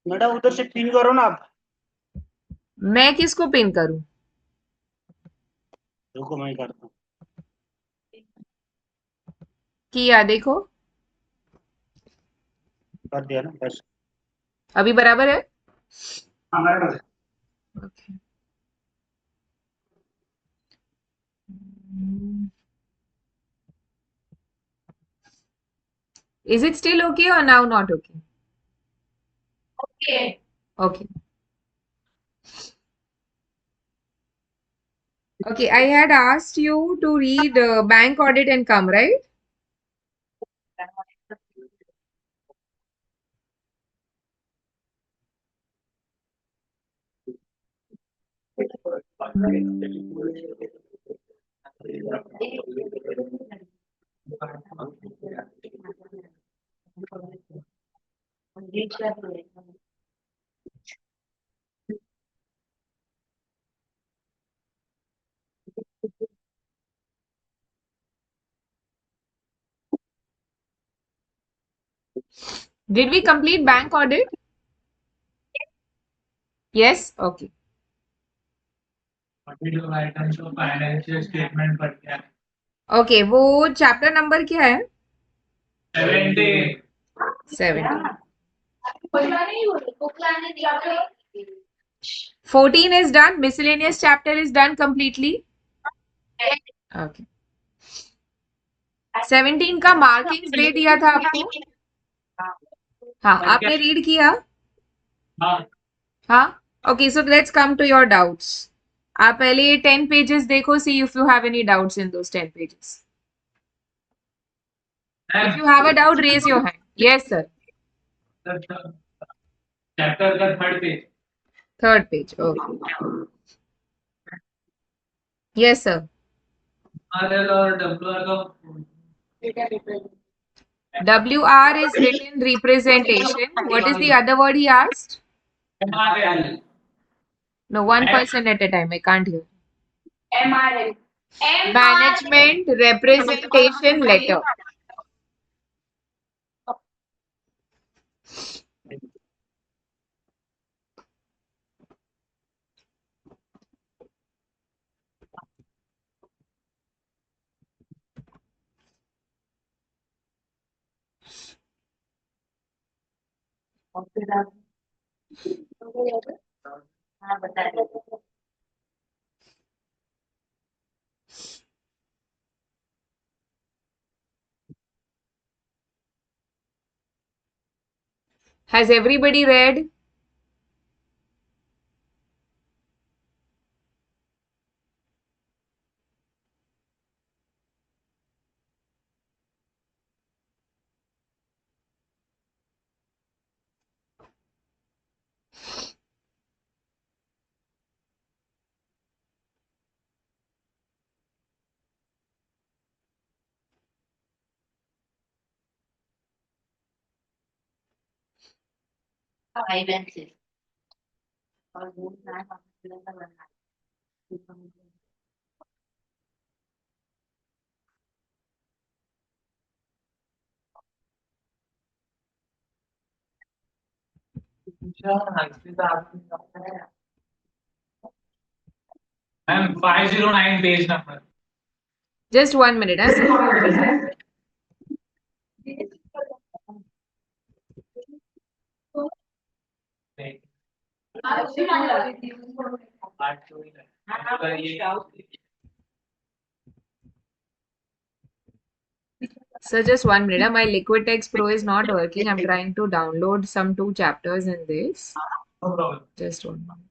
Madam उधर से pin करो ना आप। मैं किसको पिन करूं? रुको मैं करता हूँ। किया देखो। कर दिया ना बस। अभी बराबर है। हाँ madam. Okay. Is it still okay or now not okay? Okay. Okay. Okay, I had asked you to read bank audit and come, right? Did we complete bank audit? Yes? Okay. Financial statement पर क्या Okay, वो chapter number क्या है? 70। 17. 14 is done. Miscellaneous chapter is done completely. Okay. 17 का markings दे दिया था आपको? हाँ, आपने रीड किया? हाँ हाँ? Okay, so let's come to your doubts. आप पहले ये 10 pages देखो, see if you have any doubts in those 10 pages. If you have a doubt, raise your hand. Yes, sir. Chapter का third page. Third page. Okay. Yes, sir. RL और WR का WR is written representation. What is the other word he asked? MRL. No, one person at a time. I can't hear. MRL. Management representation letter. हाँ बता दो। Has everybody read? भाई बहन से और वो ना बना। Ma'am 509 page number. Just 1 minute. Sir. So just 1 minute. My Liquid Text Pro is not working. I'm trying to download some 2 chapters in this. Just 1 minute.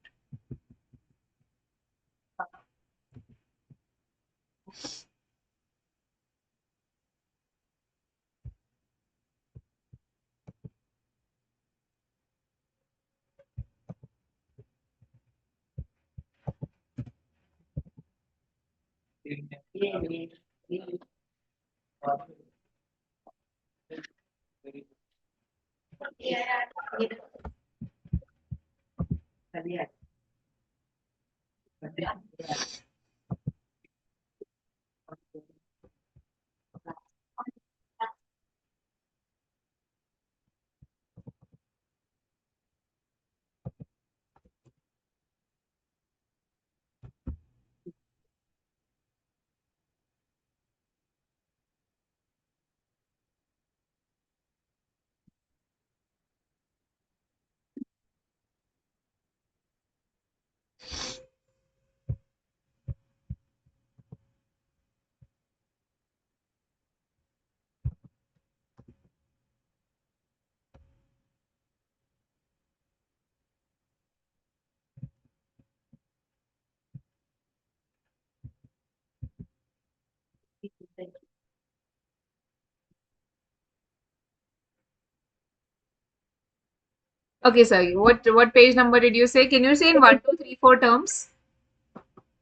Okay, sorry. What page number did you say? Can you say in 1, 2, 3, 4 terms?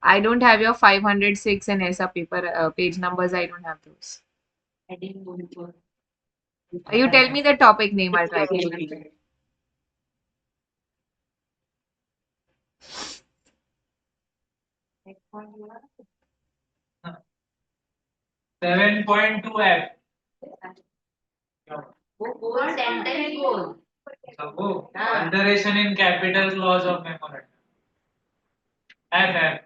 I don't have your 506 and ESA paper page numbers. I don't have those. You tell me the topic name. I'll try to remember. 7.2F. Alteration in capital clause of memorandum. F.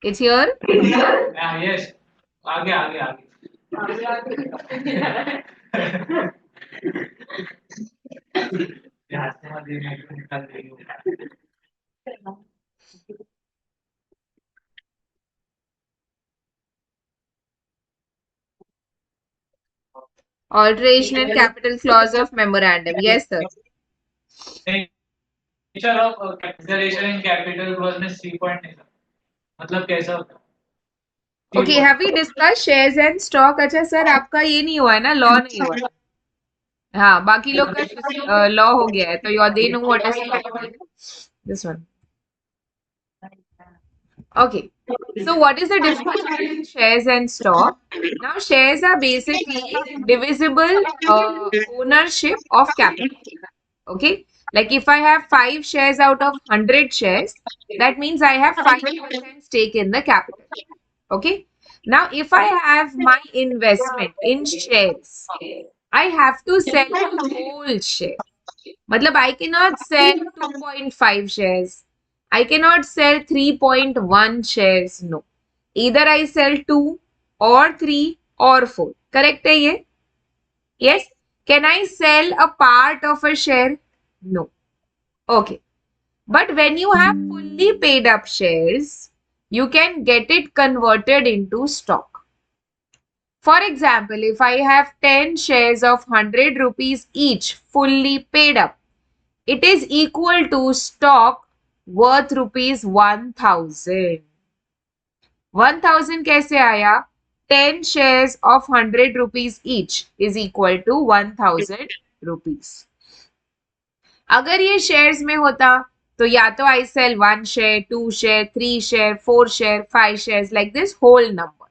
It's here. Yes. आगे. निकाल देगी. Alteration in capital clause of memorandum. Yes, sir. Nature of consideration in capital clause में 3 point नहीं था. मतलब कैसा होता है? Okay, have we discussed shares and stock? अच्छा सर आपका ये नहीं हुआ है ना, लॉ नहीं हुआ है. हाँ, बाकी लोग का लॉ हो गया है, तो your they know what is this one. Okay, so what is the difference between shares and stock? Now, shares are basically divisible ownership of capital. Okay, like if I have 5 shares out of 100 shares, that means I have 5% stake in the capital. Okay, now if I have my investment in shares, I have to sell the whole share. Matlab, I cannot sell 2.5 shares. I cannot sell 3.1 shares. No. Either I sell 2 or 3 or 4. Correct hai ye? Yes. Can I sell a part of a share? No. Okay. But when you have fully paid up shares, you can get it converted into stock. For example, if I have 10 shares of 100 rupees each fully paid up, it is equal to stock worth rupees 1000. 1000 कैसे आया? 10 shares of 100 rupees each is equal to 1000 rupees. अगर ये shares में होता तो या तो I sell 1 share, 2 share, 3 share, 4 share, 5 shares like this whole number.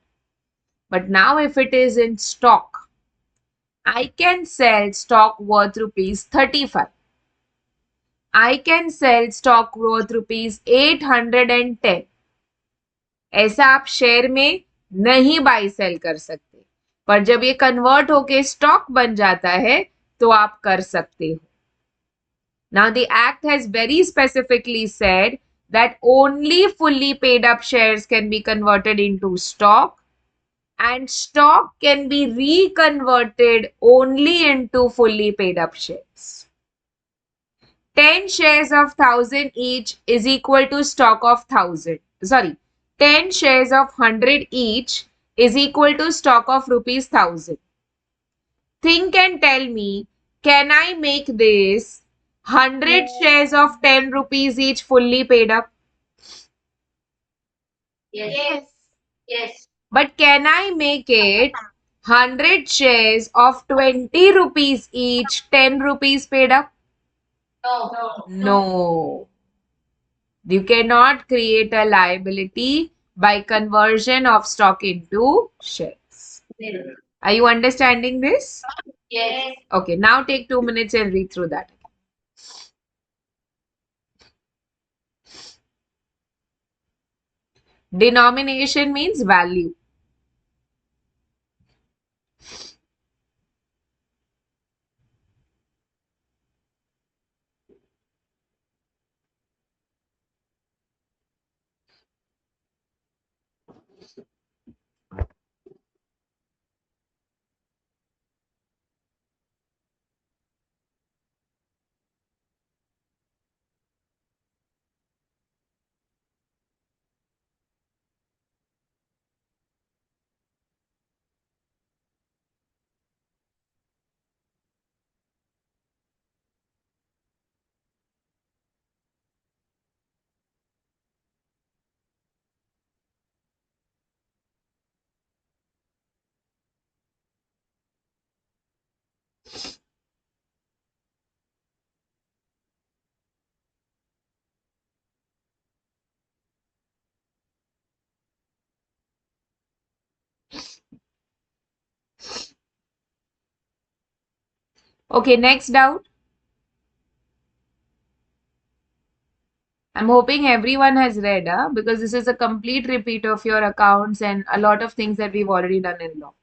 But now if it is in stock, I can sell stock worth rupees 35. I can sell stock worth rupees 810. ऐसा आप share में नहीं by cell कर सकते, पर जब ये convert होके स्टॉक बन जाता है तो आप कर सकते हो. Now the act has very specifically said that only fully paid up shares can be converted into stock and stock can be reconverted only into fully paid up shares. 10 shares of 1000 each is equal to stock of 1000. Sorry, 10 shares of 100 each is equal to stock of rupees 1000. Think and tell me, can I make this 100 shares of 10 rupees each fully paid up? Yes. Yes. But can I make it 100 shares of 20 rupees each, 10 rupees paid up? No. No. You cannot create a liability by conversion of stock into shares. Are you understanding this? Yes. Okay, now take 2 minutes and read through that. Denomination means value. Okay, next doubt. I'm hoping everyone has read, because this is a complete repeat of your accounts and a lot of things that we've already done in law.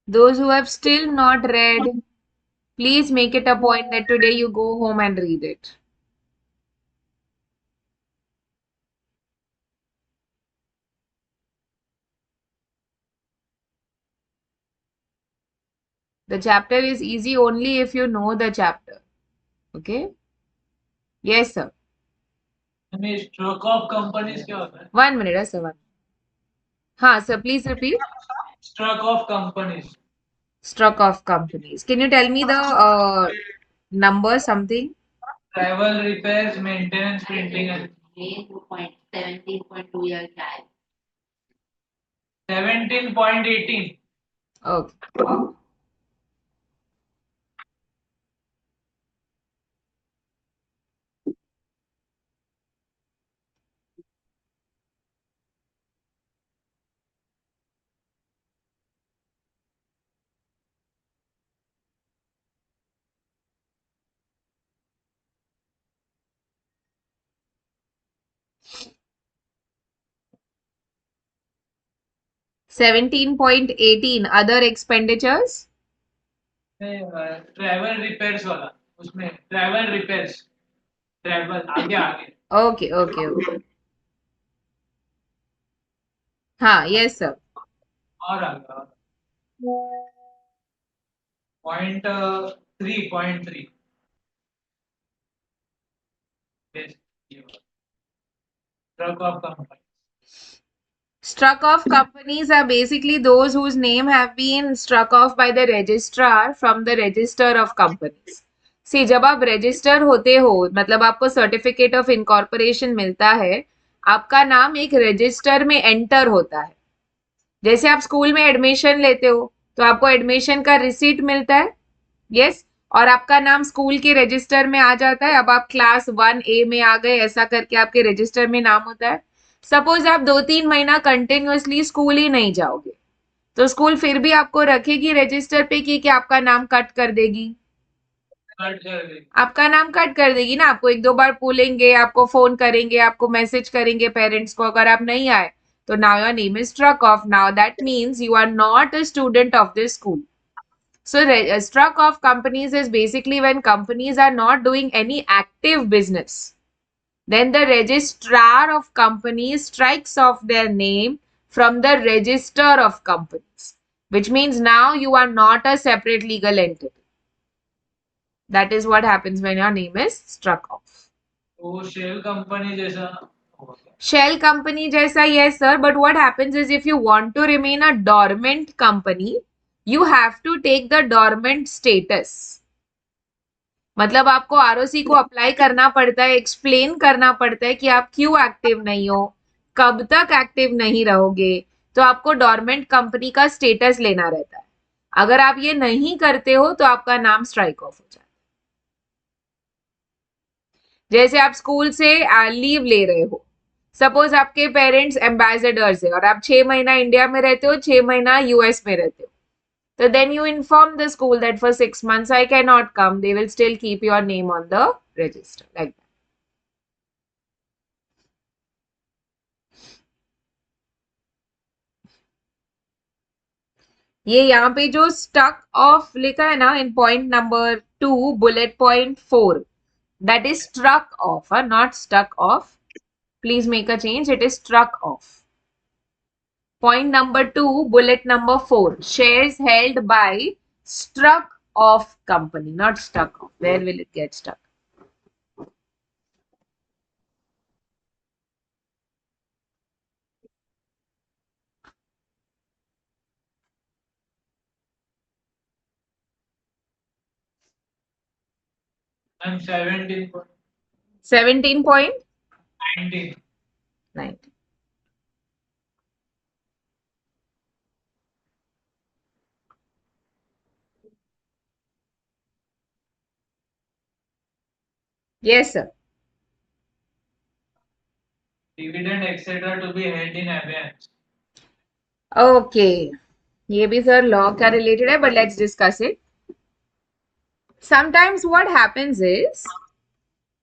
Those who have still not read, please make it a point that today you go home and read it. The chapter is easy only if you know the chapter. Okay? Yes, sir. हमें stroke of companies क्या होता है? 1 minute, sir. हाँ, sir, please repeat. Stroke of companies. Struck off companies. Can you tell me the number something? Travel repairs maintenance printing and ये 17.2 या क्या है? 17.18. Okay. Seventeen point 18 other expenditures. Travel repairs वाला, उसमें ट्रैवल रिपेयर्स, ट्रैवल आगे आगे. Okay. हाँ, yes, sir. और आगे .3. Stroke of company. Struck off companies are basically those whose name have been struck off by the registrar from the register of companies. See, जब आप register होते हो, मतलब आपको सर्टिफिकेट ऑफ इनकॉर्पोरेशन मिलता है, आपका नाम एक रजिस्टर में एंटर होता है. जैसे आप स्कूल में एडमिशन लेते हो, तो आपको एडमिशन का रिसीट मिलता है. यस, और आपका नाम स्कूल के रजिस्टर में आ जाता है. अब आप क्लास 1A में आ गए, ऐसा करके आपके रजिस्टर में नाम होता है. सपोज आप 2-3 महीना कंटिन्यूअसली स्कूल ही नहीं जाओगे, तो स्कूल फिर भी आपको रखेगी रजिस्टर पे कि आपका नाम कट कर देगी. कट कर देगी. आपका नाम कट कर देगी ना. आपको 1-2 बार बोलेंगे, आपको फोन करेंगे, आपको मैसेज करेंगे पेरेंट्स को, अगर आप नहीं आए तो now your name is struck off. Now that means you are not a student of this school. So, struck off companies is basically when companies are not doing any active business. Then the registrar of companies strikes off their name from the register of companies, which means now you are not a separate legal entity. That is what happens when your name is struck off. वो shell company जैसा. Shell company jaisa, yes sir, but what happens is if you want to remain a dormant company, you have to take the dormant status. मतलब आपको ROC को apply करना पड़ता है, explain करना पड़ता है कि आप क्यों एक्टिव नहीं हो, कब तक एक्टिव नहीं रहोगे. तो आपको डोरमेंट कंपनी का स्टेटस लेना रहता है. अगर आप ये नहीं करते हो तो आपका नाम स्ट्राइक ऑफ हो जाता है. जैसे आप स्कूल से लीव ले रहे हो, सपोज आपके पेरेंट्स एम्बेसडर्स है और आप 6 महीना इंडिया में रहते हो, 6 महीना यूएस में रहते हो, so then you inform the school that for 6 months I cannot come. They will still keep your name on the register like that. ये यहाँ पे जो stuck off लिखा है ना in point number 2 bullet point 4, that is struck off, not stuck off. Please make a change. It is struck off. Point number 2, bullet number 4. Shares held by struck off company, not stuck off. Where will it get stuck? I'm 17.19. 17.9. Yes, sir. Dividend etc. to be held in abeyance. Okay. ये भी sir law का related है, but let's discuss it. Sometimes what happens is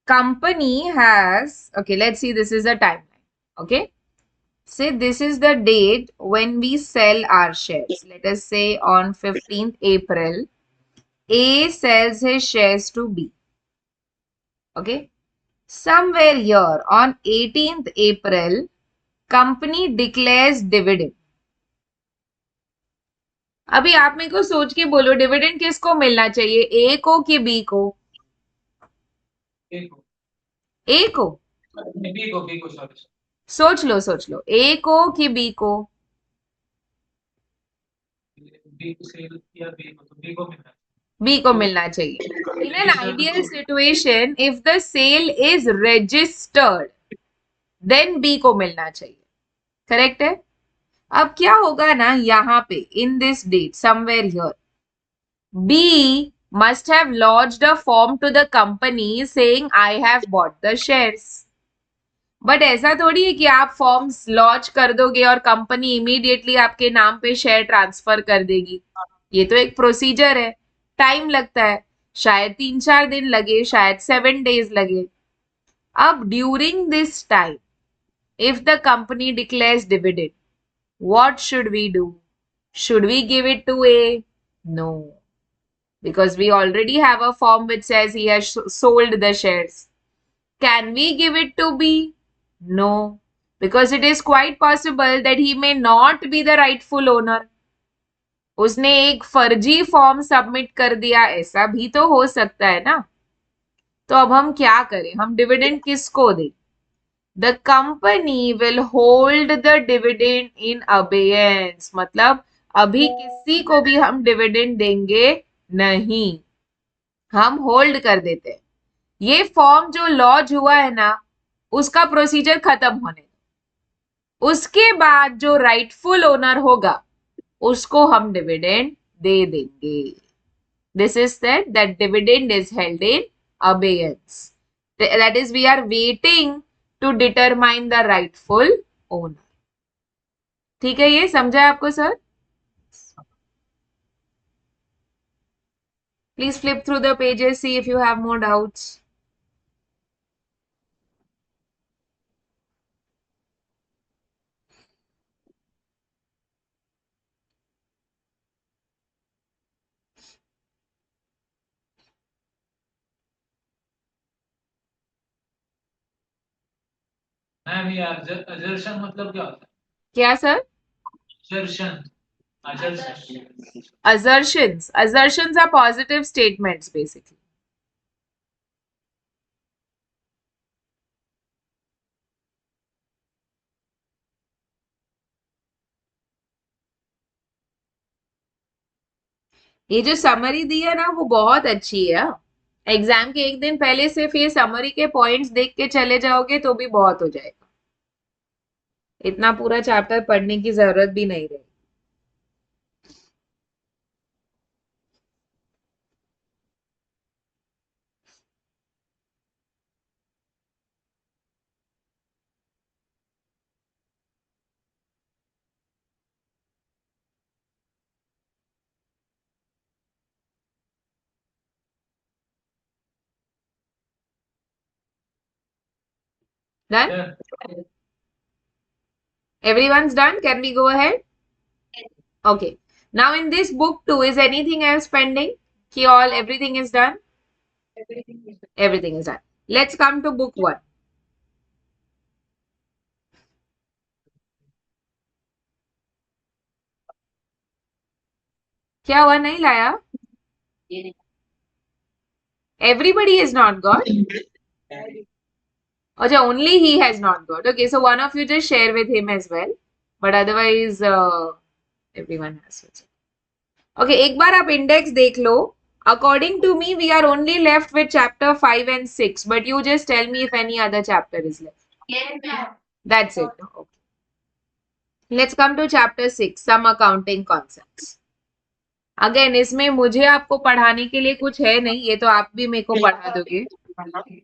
company has, okay, let's see, this is a timeline. Okay. Say this is the date when we sell our shares. Let us say on 15th April, A sells his shares to B. Okay. Somewhere here on 18th April, company declares dividend. अभी आप मेरे को सोच के बोलो dividend किसको मिलना चाहिए, ए को कि बी को? A को ए को? B को sorry. सोच लो ए को कि बी को? B को सेल किया B को, तो B को मिलना है. बी को मिलना चाहिए. In an ideal situation if the cell is registered then B को मिलना चाहिए. करेक्ट है? अब क्या होगा ना, यहाँ पे in this date somewhere here B must have lodged a form to the company saying I have bought the shares. But ऐसा थोड़ी है कि आप फॉर्म्स लॉन्च कर दोगे और कंपनी इमीडिएटली आपके नाम पे शेयर ट्रांसफर कर देगी. ये तो एक प्रोसीजर है, टाइम लगता है, शायद 3-4 दिन लगे, शायद 7 days लगे. अब during this time if the company declares dividend, what should we do? Should we give it to A? No. Because we already have a form which says he has sold the shares. Can we give it to B? No. Because it is quite possible that he may not be the rightful owner. उसने एक फर्जी form submit कर दिया, ऐसा भी तो हो सकता है ना. तो अब हम क्या करें, हम डिविडेंड किसको दें? The company will hold the dividend in abeyance. मतलब अभी किसी को भी हम डिविडेंड देंगे नहीं, हम होल्ड कर देते हैं. ये फॉर्म जो लॉन्च हुआ है ना, उसका प्रोसीजर खत्म होने, उसके बाद जो राइटफुल ओनर होगा उसको हम डिविडेंड दे देंगे. This is said that dividend is held in abeyance. That is, we are waiting to determine the rightful owner. ठीक है, ये समझा है आपको sir? Please flip through the pages, see if you have more doubts. Ma'am ये assertion मतलब क्या होता है? क्या sir? Assertion. Assertions are positive statements basically. ये जो समरी दी है ना वो बहुत अच्छी है. एग्जाम के एक दिन पहले सिर्फ ये समरी के पॉइंट्स देख के चले जाओगे तो भी बहुत हो जाएगा, इतना पूरा चैप्टर पढ़ने की जरूरत भी नहीं रहेगी. Done? Yeah. Everyone's done? Can we go ahead? Okay. Now in this book too, is anything else pending? Ki all everything is done? Everything is done. Let's come to book 1. क्या हुआ, नहीं लाया? ये नहीं। Everybody is not got. Acha, only he has not got. Okay, so one of you just share with him as well. But otherwise, everyone has it. Okay, एक बार आप index देख लो. According to me, we are only left with chapter 5 and 6. But you just tell me if any other chapter is left. Yes, ma'am. That's it. Okay. Let's come to chapter 6, some accounting concepts. Again इसमें मुझे आपको पढ़ाने के लिए कुछ है नहीं, ये तो आप भी मेरे को पढ़ा दोगे.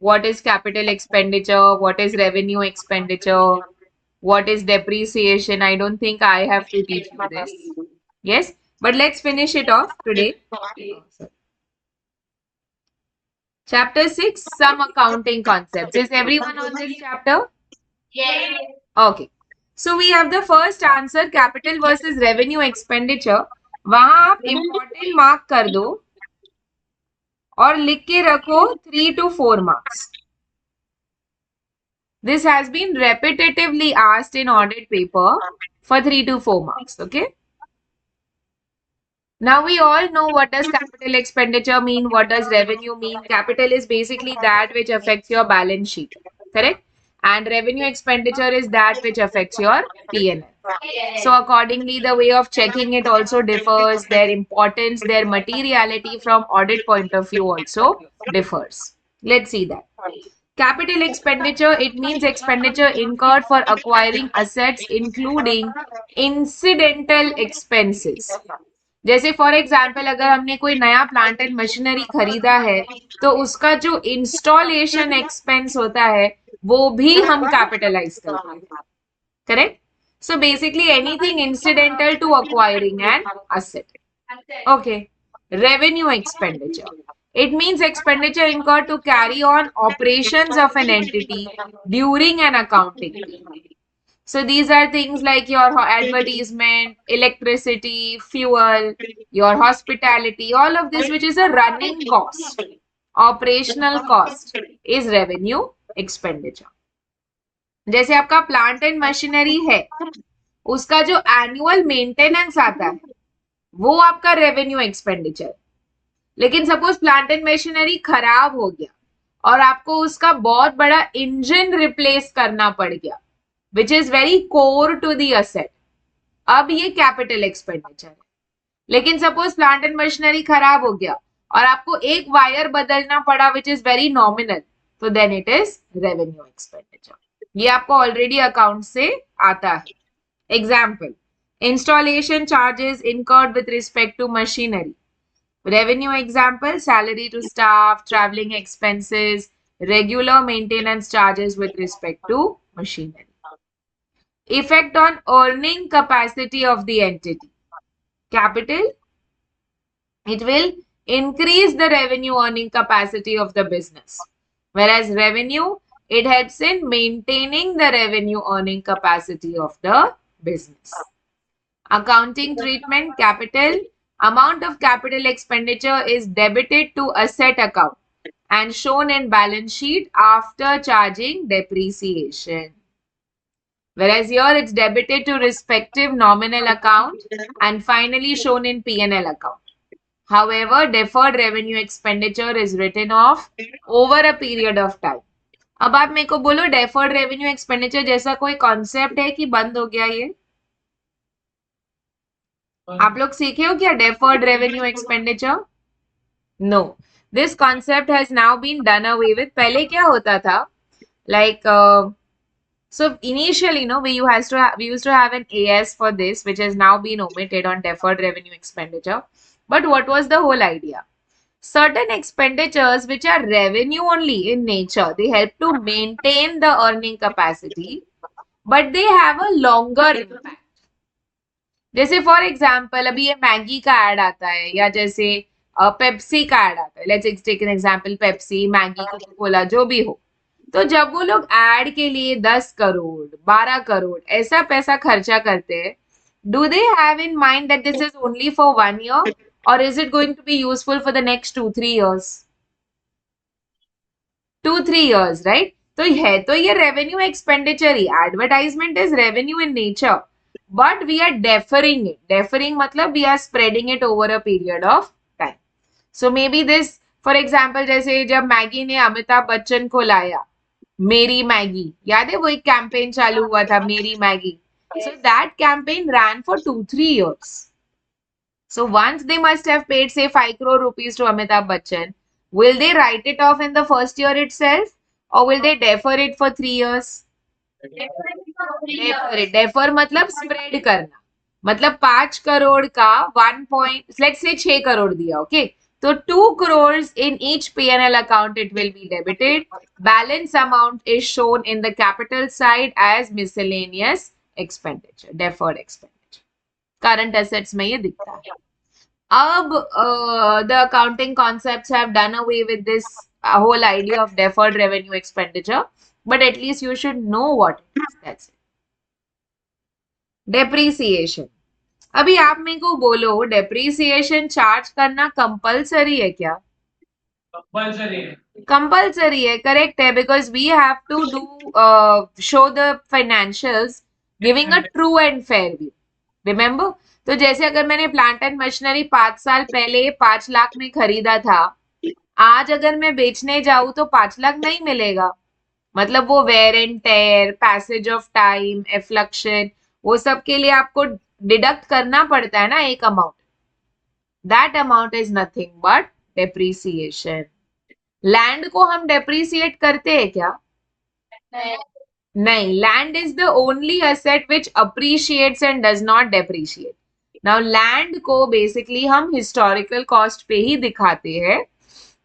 What is capital expenditure? What is revenue expenditure? What is depreciation? I don't think I have to teach you this. Yes, but let's finish it off today. Chapter 6, some accounting concepts. Is everyone on this chapter? Yes. Okay. So we have the first answer, capital versus revenue expenditure. वहां आप important mark कर दो और लिख के रखो 3 to 4 marks. This has been repetitively asked in audit paper for 3 to 4 marks. Okay. Now we all know what does capital expenditure mean, what does revenue mean. Capital is basically that which affects your balance sheet, correct? And revenue expenditure is that which affects your P&L. So accordingly, the way of checking it also differs. Their importance, their materiality from audit point of view also differs. Let's see that. Capital expenditure, it means expenditure incurred for acquiring assets, including incidental expenses. जैसे for example अगर हमने कोई नया plant and machinery खरीदा है तो उसका जो इंस्टॉलेशन एक्सपेंस होता है वो भी हम कैपिटलाइज करते हैं, correct? So basically anything incidental to acquiring an asset. Okay. Revenue expenditure, it means expenditure incurred to carry on operations of an entity during an accounting period. So these are things like your advertisement, electricity, fuel, your hospitality, all of this which is a running cost, operational cost is revenue expenditure. जैसे आपका plant and machinery है, उसका जो annual maintenance आता है वो आपका revenue expenditure. लेकिन सपोज प्लांट एंड मशीनरी खराब हो गया और आपको उसका बहुत बड़ा इंजन रिप्लेस करना पड़ गया, which is very core to the asset. अब ये कैपिटल एक्सपेंडिचर है. लेकिन सपोज प्लांट एंड मशीनरी खराब हो गया और आपको एक वायर बदलना पड़ा which is very nominal, तो then it is revenue expenditure. ये आपको ऑलरेडी अकाउंट से आता है. Example, installation charges incurred with respect to machinery. Revenue example, salary to staff, traveling expenses, regular maintenance charges with respect to machinery. Effect on earning capacity of the entity. Capital, it will increase the revenue earning capacity of the business. Whereas revenue, it helps in maintaining the revenue earning capacity of the business. Accounting treatment, capital, amount of capital expenditure is debited to asset account and shown in balance sheet after charging depreciation. Whereas here it's debited to respective nominal account and finally shown in P&L account. However, deferred revenue expenditure is written off over a period of time. अब आप मेरे को बोलो deferred revenue expenditure जैसा कोई concept है कि बंद हो गया ये? आप लोग सीखे हो क्या deferred revenue expenditure? No. This concept has now been done away with. पहले क्या होता था? Like, so initially, we used to have an AS for this, which has now been omitted on deferred revenue expenditure. But what was the whole idea? Certain expenditures which are revenue only in nature, they help to maintain the earning capacity, but they have a longer impact. जैसे for example अभी ये Maggi का ad आता है या जैसे Pepsi का ad आता है. Let's take an example, Pepsi, Maggi, Coca Cola, जो भी हो. तो जब वो लोग एड के लिए 10 करोड़ 12 करोड़ ऐसा पैसा खर्चा करते हैं, do they have in mind that this is only for 1 year और is it going to be useful for the next 2-3 years? 2-3 years, right? तो है तो ये रेवेन्यू एक्सपेंडिचर ही. Advertisement is revenue in nature, but we are deferring it. Deferring matlab we are spreading it over a period of time. So maybe this, for example, जैसे जब Maggi ने अमिताभ बच्चन को लाया, मेरी मैगी, याद है वो एक कैंपेन चालू हुआ था, मेरी Maggi. So that campaign ran for 2-3 years. So once they must have paid say 5 crore rupees to Amitabh Bachchan, will they write it off in the first year itself or will they defer it for 3 years? Defer मतलब spread करना. मतलब 5 करोड़ का 1 point, let's say 6 crore दिया, okay? So 2 crores in each P&L account it will be debited. Balance amount is shown in the capital side as miscellaneous expenditure, deferred expenditure. Current assets में ये दिखता है. अब the accounting concepts have done away with this whole idea of deferred revenue expenditure, but at least you should know what it is. That's it. Depreciation. अभी आप मेरे को बोलो depreciation चार्ज करना कंपलसरी है क्या? कंपल्सरी है. कंपलसरी है, करेक्ट है, because we have to do show the financials giving a true and fair view. Remember? तो जैसे अगर मैंने प्लांट एंड मशीनरी 5 साल पहले 5 लाख में खरीदा था, आज अगर मैं बेचने जाऊं तो 5 लाख नहीं मिलेगा. मतलब वो wear and tear, passage of time, एफ्लक्शन, वो सब के लिए आपको डिडक्ट करना पड़ता है ना एक amount. That amount is nothing but depreciation. Land को हम डेप्रीसिएट करते हैं क्या? नहीं. Land is the only asset which appreciates and does not depreciate. Now land को बेसिकली हम हिस्टोरिकल कॉस्ट पे ही दिखाते हैं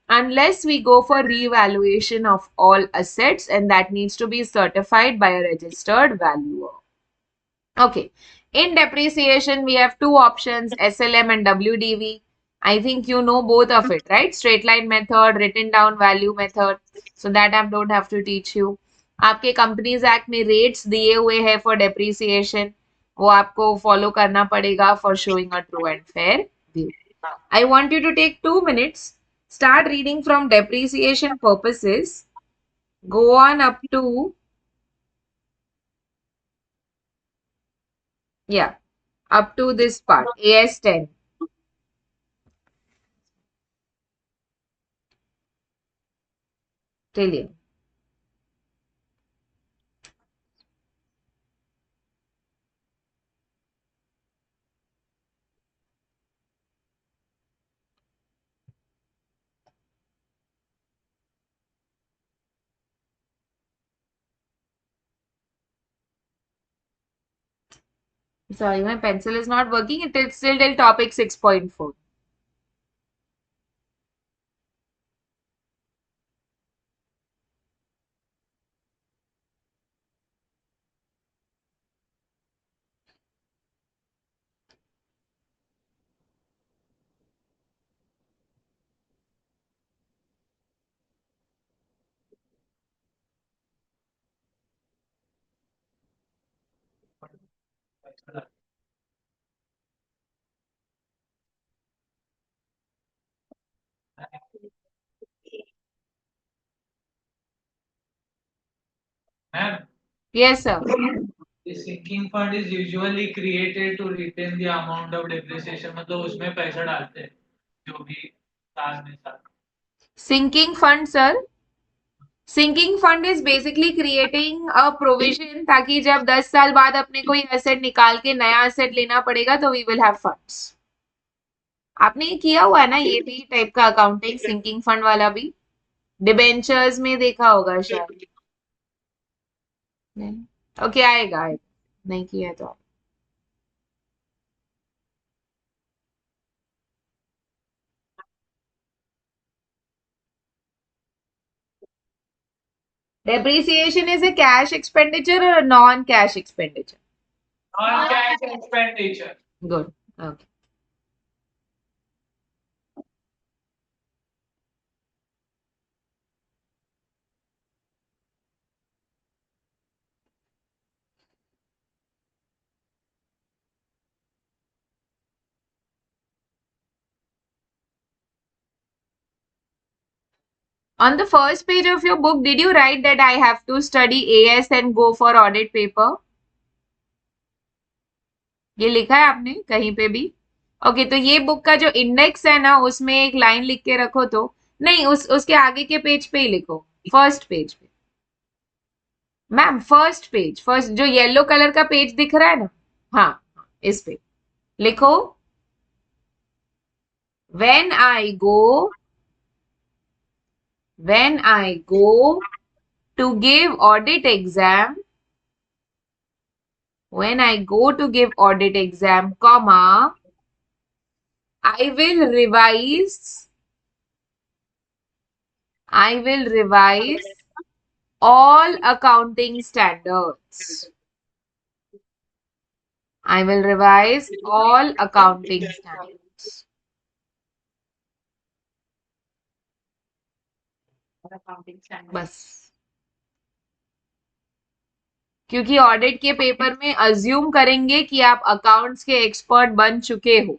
unless we go for revaluation of all assets, and that needs to be certified by a registered valuer. Okay. In depreciation, we have two options, SLM and WDV. I think you know both of it, right? Straight line method, written down value method. So that I don't have to teach you. आपके companies act में rates दिए हुए हैं for depreciation, वो आपको follow करना पड़ेगा for showing a true and fair view. I want you to take 2 minutes. Start reading from depreciation purposes. Go on up to, yeah, up to this part, AS10. Till here. Sorry, my pencil is not working. It is still till topic 6.4. Ma'am, Yes, sir. the sinking fund is usually created to retain the amount of depreciation. मतलब उसमें पैसा डालते हैं जो भी साल में साल. Sinking fund, sir. Sinking fund is basically creating a provision ताकि जब 10 साल बाद अपने कोई एसेट निकाल के नया एसेट लेना पड़ेगा तो we will have funds. आपने ये किया हुआ है ना ये भी टाइप का अकाउंटिंग, सिंकिंग फंड वाला भी डिबेंचर्स में देखा होगा शायद. ओके, आएगा आएगा, नहीं किया तो. Depreciation is a cash expenditure or a non-cash expenditure? Non-cash expenditure. Good. Okay. On the first page of your book, did you write that I have to study AS and go for audit paper? ये लिखा है आपने कहीं पे भी? Okay, तो ये book का जो इंडेक्स है ना, उसमें एक लाइन लिख के रखो तो। नहीं, उसके आगे के पेज पे ही लिखो, फर्स्ट पेज पे। मैम फर्स्ट पेज, फर्स्ट जो येलो कलर का पेज दिख रहा है ना, हाँ, इस पे लिखो, when I go, when I go to give audit exam, when I go to give audit exam, comma, I will revise all accounting standards. I will revise all accounting standards. accounting standard. बस, क्योंकि audit के paper में assume करेंगे कि आप accounts के expert बन चुके हो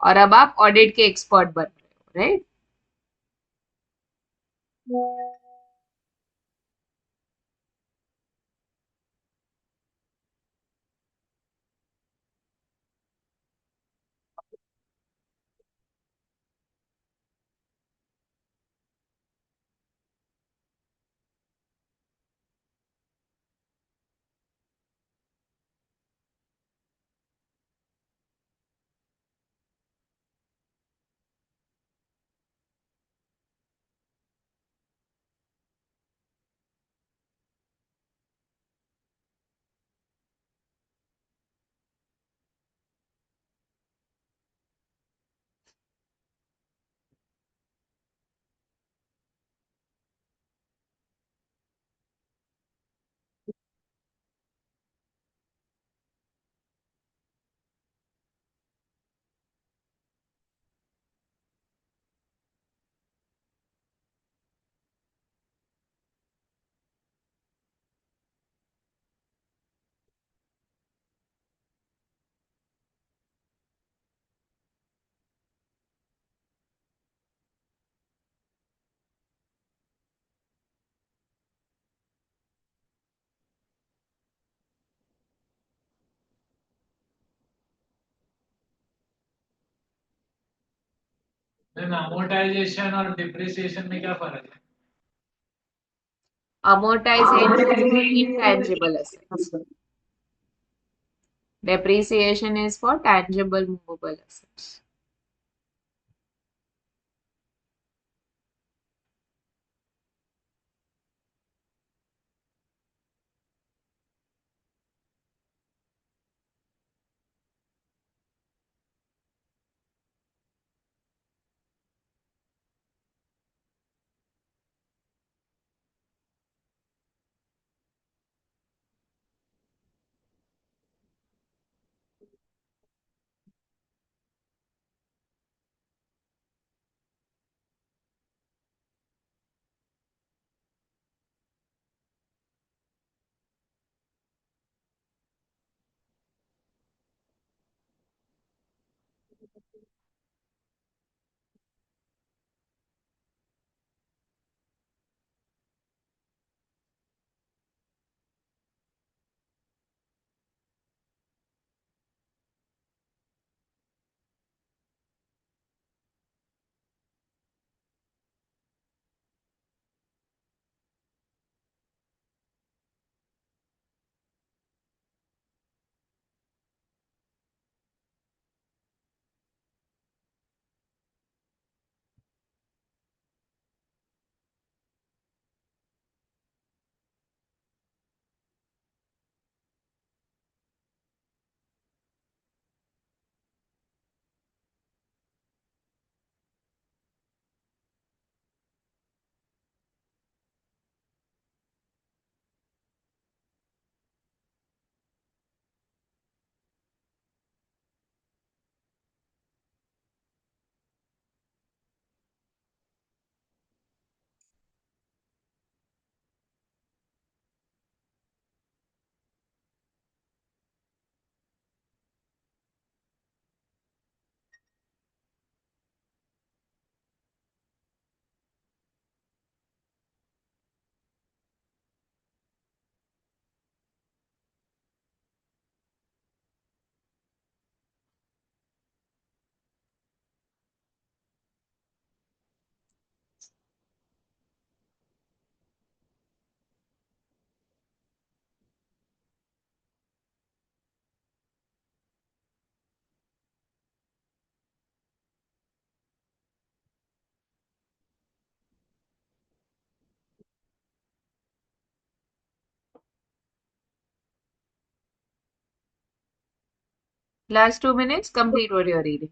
और अब आप ऑडिट के एक्सपर्ट बन रहे हो, राइट? मैम अमोर्टाइजेशन और डिप्रिसिएशन में क्या फर्क है? Amortization is for intangible assets. Depreciation is for tangible movable assets. Last 2 minutes, complete what you're reading.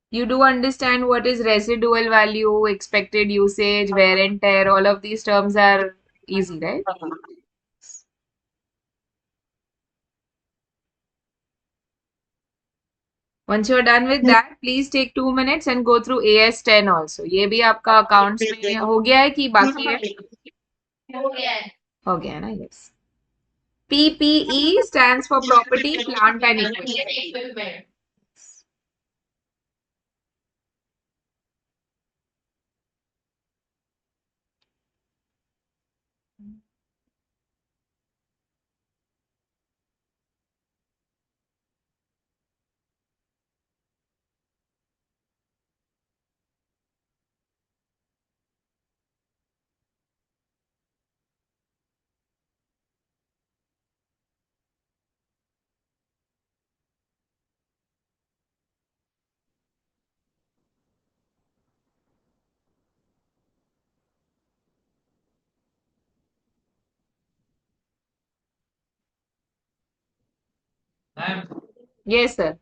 You do understand what is residual value, expected usage, wear and tear, all of these terms are easy, right? Once you're done with that, please take 2 minutes and go through AS10 also. ये भी आपका accounts में हो गया है कि बाकी है? हो गया है. हो गया ना, yes. PPE stands for property, plant and equipment. Equipment. Ma'am Yes, sir.